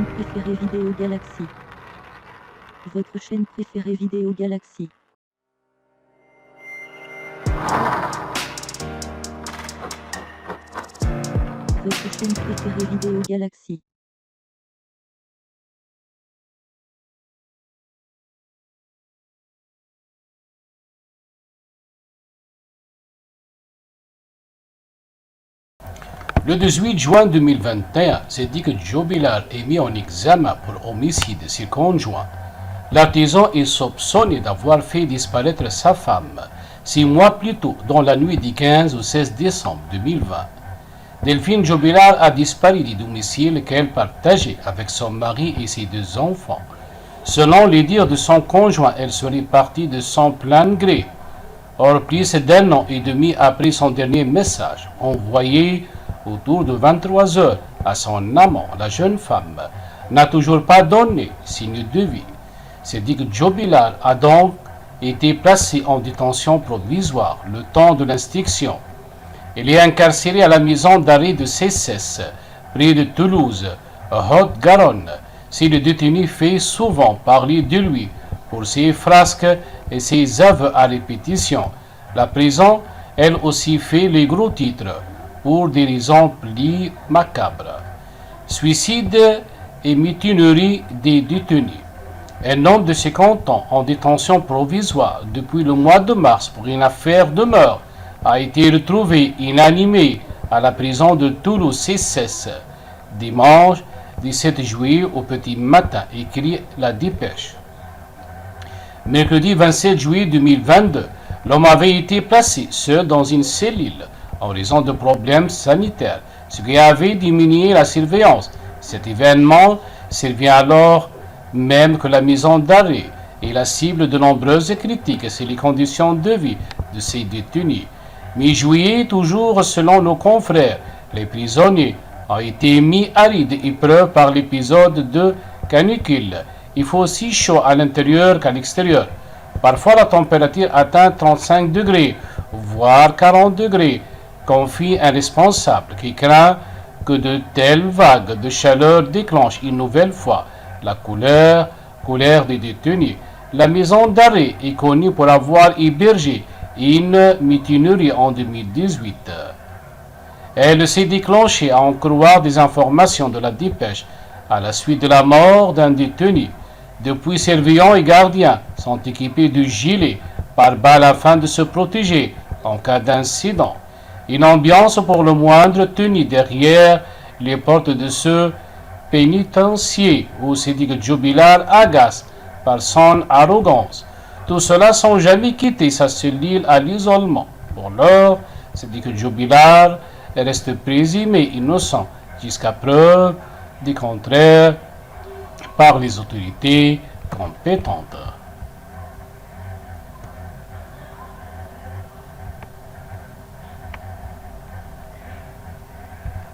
chaîne préférée Vidéo Galaxy. Votre chaîne préférée Vidéo Galaxy. Votre chaîne préférée Vidéo Galaxy. Le 18 juin 2021, c'est dit que Joe Billard est mis en examen pour homicide sur conjoint. L'artisan est soupçonné d'avoir fait disparaître sa femme 6 mois plus tôt, dans la nuit du 15 au 16 décembre 2020. Delphine Joe Billard a disparu du domicile qu'elle partageait avec son mari et ses 2 enfants. Selon les dires de son conjoint, elle serait partie de son plein gré. Or, plus d'1 an et demi après son dernier message, envoyé autour de 23 heures à son amant, la jeune femme n'a toujours pas donné signe de vie. C'est dit que Joe Billard a donc été placé en détention provisoire le temps de l'instruction. Il est incarcéré à la maison d'arrêt de Cessès, près de Toulouse, Haute-Garonne. Si le détenu fait souvent parler de lui pour ses frasques et ses aveux à répétition, la prison, elle aussi, fait les gros titres pour des raisons plus macabres. Suicide et mutinerie des détenus. Un homme de 50 ans en détention provisoire depuis le mois de mars pour une affaire de meurtre a été retrouvé inanimé à la prison de Toulouse-Cessès dimanche 17 juillet au petit matin, écrit la dépêche. Mercredi 27 juillet 2022, l'homme avait été placé seul dans une cellule en raison de problèmes sanitaires, ce qui avait diminué la surveillance. Cet événement survient alors même que la maison d'arrêt est la cible de nombreuses critiques sur les conditions de vie de ces détenus. Mi-juillet, toujours selon nos confrères, les prisonniers ont été mis à rude épreuve par l'épisode de canicule. Il faut aussi chaud à l'intérieur qu'à l'extérieur. Parfois, la température atteint 35 degrés, voire 40 degrés, confie un responsable qui craint que de telles vagues de chaleur déclenchent une nouvelle fois la colère des détenus. La maison d'arrêt est connue pour avoir hébergé une mutinerie en 2018. Elle s'est déclenchée, à en croire des informations de la dépêche, à la suite de la mort d'un détenu. Depuis, surveillants et gardiens sont équipés de gilets pare-balles afin de se protéger en cas d'incident. Une ambiance pour le moindre tenue derrière les portes de ce pénitencier où c'est dit que Joe Billard agace par son arrogance. Tout cela sans jamais quitter sa cellule à l'isolement. Pour l'heure, c'est dit que Joe Billard reste présumé innocent jusqu'à preuve du contraire par les autorités compétentes.